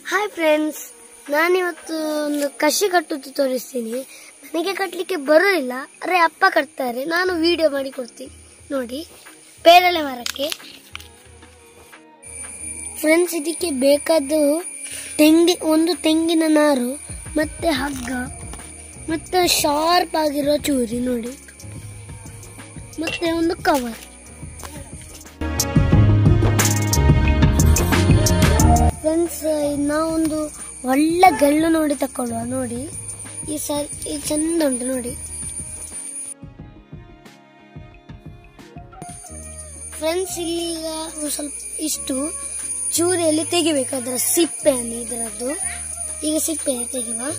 Hi friends, ನಾನಿವತ್ತು ಒಂದು ಕಸಿ ಕಟ್ಟುವುದು ತೋರಿಸ್ತೀನಿ. ನನಗೆ ಕಟ್ಟಲಿಕ್ಕೆ ಬರೋದಿಲ್ಲ, ಅರೆ ಅಪ್ಪ ಕಟ್ತಾರೆ, ನಾನು ವಿಡಿಯೋ ಮಾಡಿ ಕೊಡ್ತೀನಿ ನೋಡಿ. ಪೇರಳೆ ಮರಕ್ಕೆ ಫ್ರೆಂಡ್ಸ್ ಇದಕ್ಕೆ ಬೇಕಾದ ಒಂದು ತೆಂಗಿನ ನಾರು, ಮತ್ತೆ ಹಗ್ಗ, ಮತ್ತೆ ಶಾರ್ಪ್ ಆಗಿರೋ ಚೂರಿ ನೋಡಿ, ಮತ್ತೆ ಒಂದು ಕವರ್. ಫ್ರೆಂಡ್ಸ್ ನಾವೊಂದು ಒಳ್ಳೆ ಗಲ್ಲು ನೋಡಿ ತಕೊಳ್ಳುವ. ನೋಡಿ ಈ ಚಂದ ಉಂಟು ನೋಡಿ ಫ್ರೆಂಡ್ಸ್. ಇಲ್ಲಿಗ ಸ್ವಲ್ಪ ಇಷ್ಟು ಚೂರಿಯಲ್ಲಿ ತೆಗಿಬೇಕು ಅದರ ಸಿಪ್ಪೆಯನ್ನು, ಇದರದ್ದು. ಈಗ ಸಿಪ್ಪೆ ತೆಗೆಯುವ.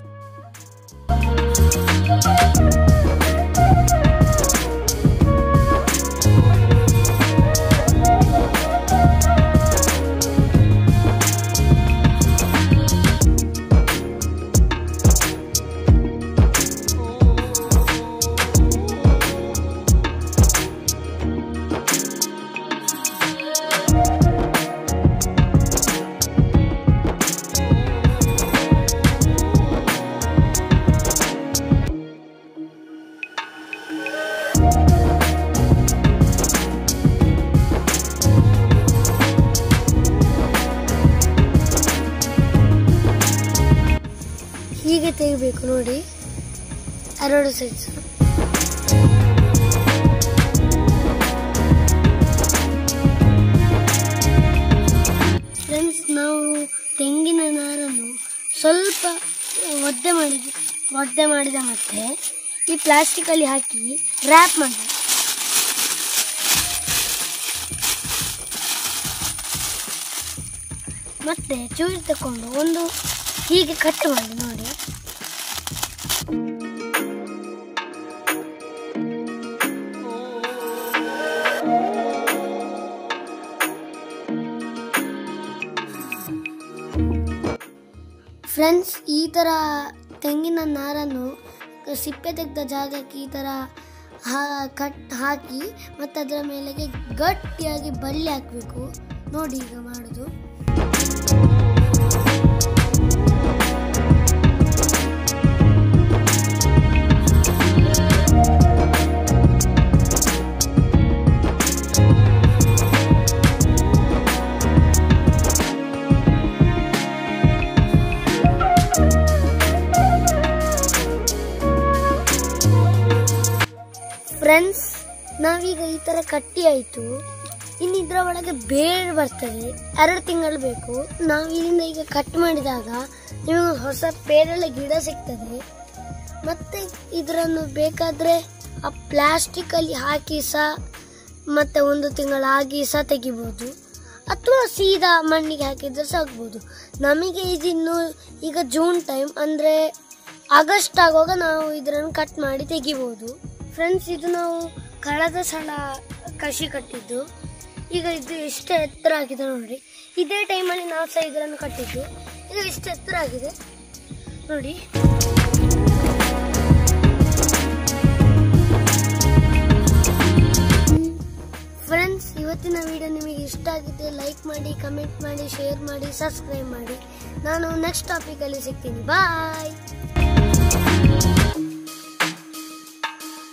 ಹೀಗೆ ತೆಗಿಬೇಕು ನೋಡಿ, ಎರಡು ಸೈಡ್ಸ್. ಫ್ರೆಂಡ್ಸ್ ನಾವು ತೆಂಗಿನ ನಾರನ್ನು ಸ್ವಲ್ಪ ಒದ್ದೆ ಮಾಡಿದ ಮತ್ತೆ ಈ ಪ್ಲಾಸ್ಟಿಕ್ ಅಲ್ಲಿ ಹಾಕಿ ರ್ಯಾಪ್ ಮಾಡಿ ಮತ್ತೆ ಚೂರಿ ತಕೊಂಡು ಒಂದು ಹೀಗೆ ಕಟ್ ಮಾಡಿ ನೋಡಿ. ಫ್ರೆಂಡ್ಸ್ ಈ ತರ ತೆಂಗಿನ ನಾರನ್ನು ಸಿಪ್ಪೆ ತೆಗೆದ ಜಾಗಕ್ಕೆ ಈ ತರ ಹಾಕಿ ಮತ್ತೆ ಅದರ ಮೇಲೆಗೆ ಗಟ್ಟಿಯಾಗಿ ಬಳ್ಳಿ ಹಾಕಬೇಕು ನೋಡಿ. ಈಗ ಮಾಡುದು ಫ್ರೆಂಡ್ಸ್. ನಾವೀಗ ಈ ತರ ಕಟ್ಟಿ ಆಯ್ತು. ಇನ್ನು ಇದರ ಒಳಗೆ ಬೇರೆ ಬರ್ತದೆ, 2 ತಿಂಗಳು ಬೇಕು. ನಾವು ಇಲ್ಲಿಂದ ಈಗ ಕಟ್ ಮಾಡಿದಾಗ ನಿಮಗೆ ಹೊಸ ಪೇರಳೆ ಗಿಡ ಸಿಗ್ತದೆ. ಮತ್ತೆ ಇದರನ್ನು ಬೇಕಾದ್ರೆ ಆ ಪ್ಲಾಸ್ಟಿಕ್ ಅಲ್ಲಿ ಹಾಕಿ ಸಹ ಮತ್ತೆ 1 ತಿಂಗಳಾಗಿ ಸಹ ತೆಗಿಬಹುದು, ಅಥವಾ ಸೀದಾ ಮಣ್ಣಿಗೆ ಹಾಕಿದ್ರೆ ಸಹ ಆಗ್ಬಹುದು. ನಮಗೆ ಇದಿನ್ನು ಈಗ ಜೂನ್ ಟೈಮ್ ಅಂದ್ರೆ ಆಗಸ್ಟ್ ಆಗುವಾಗ ನಾವು ಇದನ್ನು ಕಟ್ ಮಾಡಿ ತೆಗಿಬಹುದು. ಫ್ರೆಂಡ್ಸ್ ಇದು ನಾವು ಕಳೆದ ಸಲ ಕಸಿ ಕಟ್ಟಿದ್ದು. ಈಗ ಇದು ಎಷ್ಟು ಎತ್ತರ ಆಗಿದೆ ನೋಡಿ. ಇದೇ ಟೈಮಲ್ಲಿ ನಾವು ಸಹ ಇದನ್ನು ಕಟ್ಟಿದ್ದು. ಈಗ ಎಷ್ಟು ಎತ್ತರ ಆಗಿದೆ ನೋಡಿ. ಫ್ರೆಂಡ್ಸ್ ಇವತ್ತಿನ ವಿಡಿಯೋ ನಿಮಗೆ ಇಷ್ಟ ಆಗಿದೆ, ಲೈಕ್ ಮಾಡಿ, ಕಮೆಂಟ್ ಮಾಡಿ, ಶೇರ್ ಮಾಡಿ, ಸಬ್ಸ್ಕ್ರೈಬ್ ಮಾಡಿ. ನಾನು ನೆಕ್ಸ್ಟ್ ಟಾಪಿಕ್ ಅಲ್ಲಿ ಸಿಗ್ತೀನಿ. ಬಾಯ್.